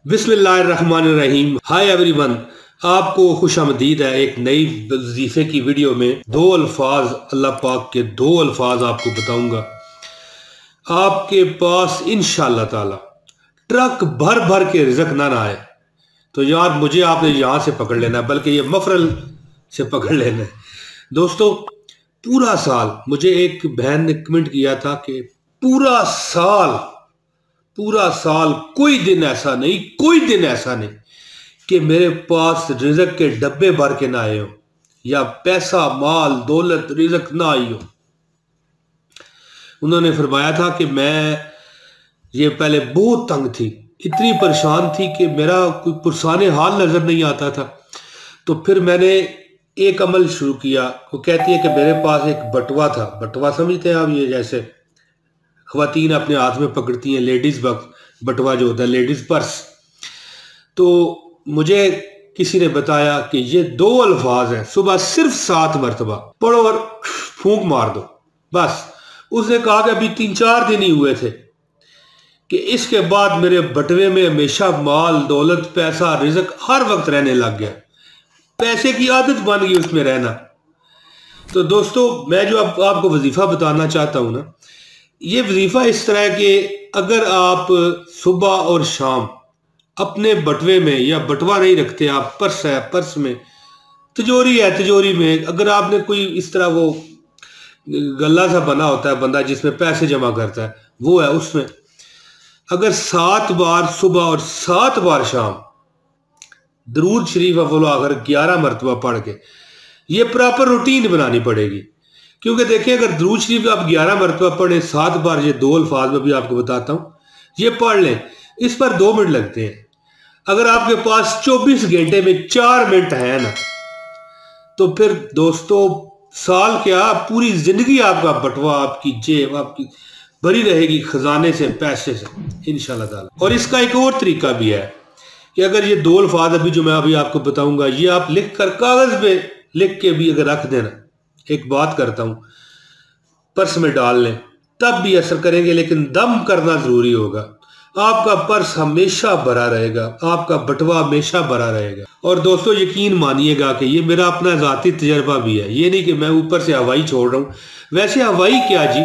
बिस्मिल्लाहिर्रहमानिर्रहीम। Hi everyone, आपको खुशामदीद है एक नई वजीफे की वीडियो में। दो अल्फाज, अल्लाह पाक के दो अल्फाज आपको बताऊंगा। आपके पास इंशाअल्लाह ताला ट्रक भर भर के रिज़्क ना आए तो यार मुझे आपने यहाँ से पकड़ लेना है, बल्कि ये मफरल से पकड़ लेना है। दोस्तों, पूरा साल मुझे एक बहन ने कमेंट किया था कि पूरा साल कोई दिन ऐसा नहीं, कोई दिन ऐसा नहीं कि मेरे पास रिज़्क के डब्बे भर के ना आए हो या पैसा माल दौलत रिज़्क ना आई हो। उन्होंने फरमाया था कि मैं ये पहले बहुत तंग थी, इतनी परेशान थी कि मेरा कोई पुरसाने हाल नज़र नहीं आता था। तो फिर मैंने एक अमल शुरू किया। वो कहती है कि मेरे पास एक बटुआ था। बटुआ समझते हैं आप? ये जैसे ख़वातीन अपने हाथ में पकड़ती हैं, लेडीज़ बटुआ जो होता है, लेडीज़ पर्स। तो मुझे किसी ने बताया कि ये दो अल्फाज हैं, सुबह सिर्फ 7 मरतबा पढ़ो और फूंक मार दो बस। उसने कहा कि अभी 3-4 दिन ही हुए थे कि इसके बाद मेरे बटवे में हमेशा माल दौलत पैसा रिज़्क हर वक्त रहने लग गया। पैसे की आदत बन गई उसमें रहना। तो दोस्तों, मैं जो आपको वजीफा बताना चाहता हूं ना, ये वजीफा इस तरह है कि अगर आप सुबह और शाम अपने बटवे में, या बटवा नहीं रखते आप, पर्स है, पर्स में तिजोरी है, तिजोरी में अगर आपने कोई इस तरह वो गल्ला सा बना होता है बंदा जिसमें पैसे जमा करता है, वो है, उसमें अगर 7 बार सुबह और 7 बार शाम दरूद शरीफ अव्वल आखिर 11 मरतबा पढ़ के, ये प्रॉपर रूटीन बनानी पड़ेगी। क्योंकि देखिए, अगर दरूद शरीफ आप 11 मरतबा पढ़ें 7 बार, ये दो अल्फाज में भी आपको बताता हूँ, ये पढ़ लें, इस पर 2 मिनट लगते हैं। अगर आपके पास 24 घंटे में 4 मिनट है ना, तो फिर दोस्तों साल क्या, पूरी जिंदगी आपका बटवा, आपकी जेब आपकी भरी रहेगी खजाने से, पैसे से, इंशाल्लाह ताला। और इसका एक और तरीका भी है कि अगर ये दो अल्फाज अभी जो मैं अभी आपको बताऊंगा, ये आप लिख कर कागज पे लिख के भी अगर रख देना, एक बात करता हूं, पर्स में डाल लें, तब भी असर करेंगे, लेकिन दम करना जरूरी होगा। आपका पर्स हमेशा भरा रहेगा, आपका बटवा हमेशा भरा रहेगा। और दोस्तों, यकीन मानिएगा कि ये मेरा अपना ज़ाती तजर्बा भी है, ये नहीं कि मैं ऊपर से हवाई छोड़ रहा हूं। वैसे हवाई क्या जी,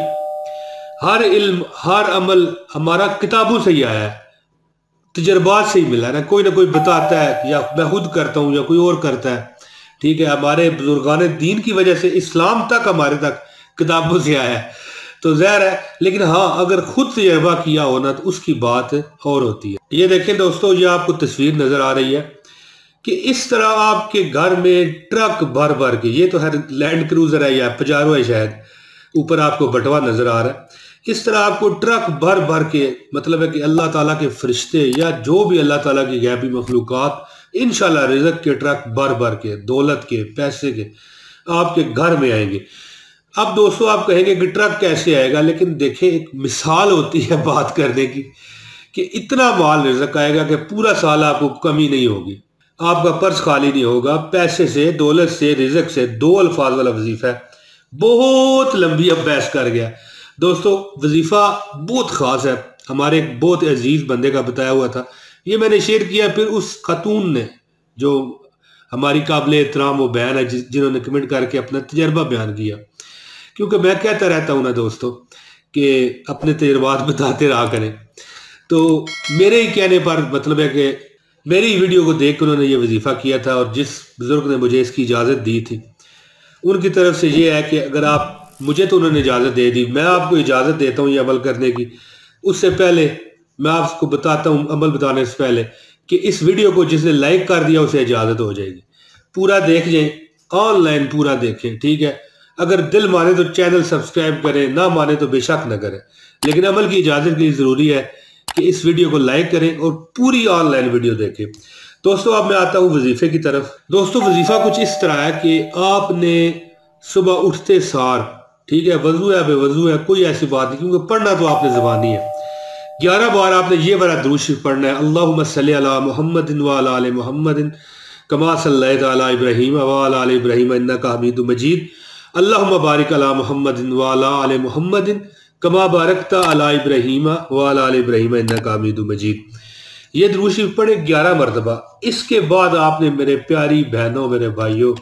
हर इल्म हर अमल हमारा किताबों से ही आया है, तजर्बात से ही मिला है ना। कोई बताता है, या मैं खुद करता हूँ, या कोई और करता है, ठीक है। हमारे बुजुर्गान दीन की वजह से इस्लाम तक हमारे तक किताबों से आया है, तो ज़ाहिर है। लेकिन हाँ, अगर खुद तजर्बा किया हो ना, तो उसकी बात और होती है। ये देखें दोस्तों, ये आपको तस्वीर नज़र आ रही है कि इस तरह आपके घर में ट्रक भर भर के, ये तो है लैंड क्रूजर है या पजारो है शायद, ऊपर आपको बटवा नज़र आ रहा है, इस तरह आपको ट्रक भर भर के, मतलब है कि अल्लाह ताला के फरिश्ते या जो भी अल्लाह ताला की गैबी मखलूकात इंशाल्लाह रिज़्क के ट्रक भर भर के, दौलत के, पैसे के आपके घर में आएंगे। अब दोस्तों, आप कहेंगे कि ट्रक कैसे आएगा, लेकिन देखें, एक मिसाल होती है बात करने की कि इतना माल रिज़्क आएगा कि पूरा साल आपको कमी नहीं होगी, आपका पर्स खाली नहीं होगा। पैसे से, दौलत से, रिज़्क से, दो अल्फाज वाला वजीफा है। बहुत लंबी अब बहस कर गया दोस्तों, वजीफा बहुत ख़ास है, हमारे एक बहुत अजीज़ बंदे का बताया हुआ था, ये मैंने शेयर किया। फिर उस खातून ने, जो हमारी काबिल एहतराम वो बहन है, जिन्होंने कमेंट करके अपना तजर्बा बयान किया। क्योंकि मैं कहता रहता हूँ ना दोस्तों कि अपने तजर्बात बताते रहा करें, तो मेरे ही कहने पर, मतलब है कि मेरी वीडियो को देख कर उन्होंने ये वजीफ़ा किया था, और जिस बुज़ुर्ग ने मुझे इसकी इजाज़त दी थी, उनकी तरफ से ये है कि अगर आप, मुझे तो उन्होंने इजाज़त दे दी, मैं आपको इजाज़त देता हूँ ये अमल करने की। उससे पहले मैं आपको बताता हूँ, अमल बताने से पहले, कि इस वीडियो को जिसने लाइक कर दिया उसे इजाज़त हो जाएगी। पूरा देख जाए, ऑनलाइन पूरा देखें, ठीक है। अगर दिल माने तो चैनल सब्सक्राइब करें, ना माने तो बेशक न करें, लेकिन अमल की इजाज़त के लिए ज़रूरी है कि इस वीडियो को लाइक करें और पूरी ऑनलाइन वीडियो देखें। दोस्तों, अब मैं आता हूँ वजीफे की तरफ। दोस्तों, वजीफा कुछ इस तरह है कि आपने सुबह उठते सार, ठीक है, वजू है बेवजू है, कोई ऐसी बात नहीं, क्योंकि पढ़ना तो आपने ज़बानी है। 11 बार आपने ये वाला दुरूद शरीफ पढ़ना है, अल्लाहुम्मा सल्ली अला मुहम्मदिन व अला आलि मुहम्मदिन कमा सल्लैता अला इब्राहीम व अला आलि इब्राहीम इन्नका हमीदुम मजीद, अल्लाहुम्मा बारिक अला मुहम्मदिन व अला आलि मुहम्मदिन कमा बारकता अला इब्राहीम व अला आलि इब्राहीम इन्नका हमीदुम मजीद। ये दुरूद शरीफ पढ़े 11 मरतबा। इसके बाद आपने मेरे प्यारी बहनों, मेरे भाइयों,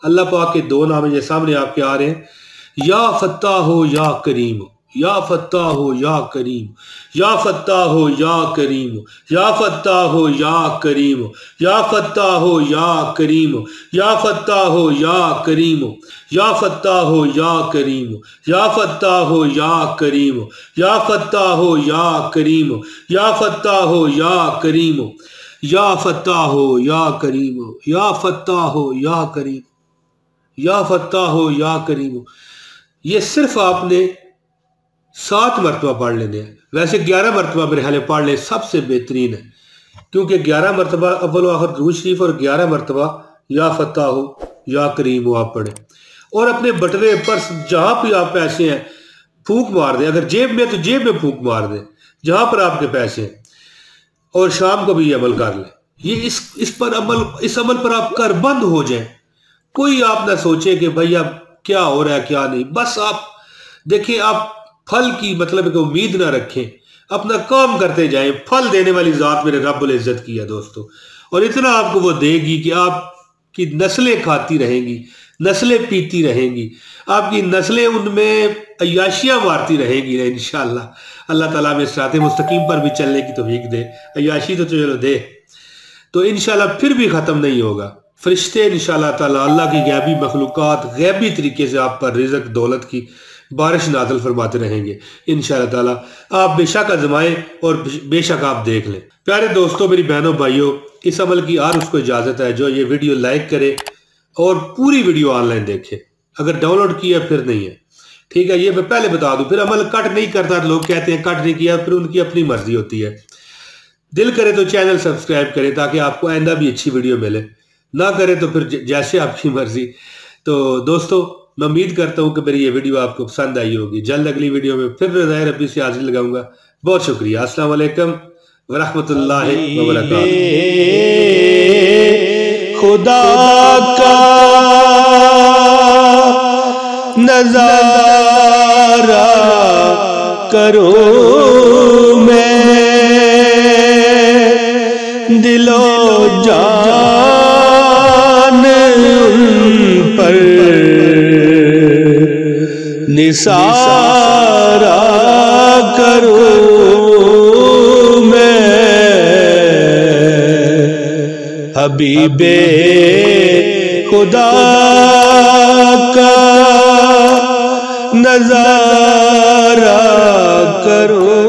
अल्लाह पाक के 2 नाम ये सामने आपके आ रहे हैं, या फत्ताह हो या करीम, या फत्ताह हो या करीम, या फत्ताह हो या करीम, या फत्ताह हो या करीम, या फत्ताह हो या करीम, या फत्ताह हो या करीम, या फत्ताह हो या करीम, या फत्ताह हो या करीम, या फत्ताह हो या करीम, या फत्ताह हो या करीम, या फत्ताह हो या करीम, या फत्ताह हो या करीम, या फत्ताह हो या करीम। ये सिर्फ आपने 7 मरतबा पढ़ लेने हैं। वैसे 11 मरतबा मेरे ख्याल पढ़ ले सबसे बेहतरीन है, क्योंकि 11 मरतबा अव्वल आखिर दुरूद शरीफ और 11 मरतबा या फत्ताह हो या करीम हो आप पढ़े। और अपने बटवे पर्स जहां पर आप पैसे हैं फूंक मार दें, अगर जेब में तो जेब में फूंक मार दें जहां पर आपके पैसे हैं, और शाम को भी ये अमल कर लें। ये इस अमल पर आप करबंद हो जाएं। कोई आप ना सोचे कि भाई अब क्या हो रहा है क्या नहीं, बस आप देखिए, आप फल की मतलब कि उम्मीद ना रखें, अपना काम करते जाएं। फल देने वाली जात मेरे रब्बुल इज्जत की है दोस्तों, और इतना आपको वो देगी कि आपकी नस्लें खाती रहेंगी, नस्लें पीती रहेंगी, आपकी नस्लें उनमें अय्याशियां मारती रहेंगी इंशाअल्लाह। अल्लाह ताला में सिराते मुस्तकीम पर भी चलने की तौफीक दे। अय्याशी तो चलो दे, तो इंशाअल्लाह फिर भी ख़त्म नहीं होगा। फरिश्ते इंशाअल्लाह ताला अल्लाह की गैबी मखलूक़ात गैबी तरीके से आप पर रिज़्क़ दौलत की बारिश नाज़िल फरमाते रहेंगे इंशाअल्लाह ताला। आप बेशक आज़माएं और बेशक आप देख लें। प्यारे दोस्तों, मेरी बहनों भाइयों, इस अमल की हर उसको इजाज़त है जो ये वीडियो लाइक करे और पूरी वीडियो ऑनलाइन देखे। अगर डाउनलोड किया फिर नहीं है, ठीक है, ये मैं पहले बता दूं। फिर अमल कट नहीं करता, लोग कहते हैं कट नहीं किया, फिर उनकी अपनी मर्जी होती है। दिल करे तो चैनल सब्सक्राइब करें ताकि आपको आइंदा भी अच्छी वीडियो मिले, ना करे तो फिर जैसे आपकी मर्जी। तो दोस्तों, मैं उम्मीद करता हूँ कि मेरी ये वीडियो आपको पसंद आई होगी। जल्द अगली वीडियो में फिर रज़ाए रब्बी से हाजिर लगाऊंगा। बहुत शुक्रिया। अस्सलाम वालेकुम व रहमतुल्लाहि व बरकातहू। खुदा का नज़ारा करो मैं, दिलो जान उन पर निसारा करो मैं, हबीबे खुदा का नज़ारा करो।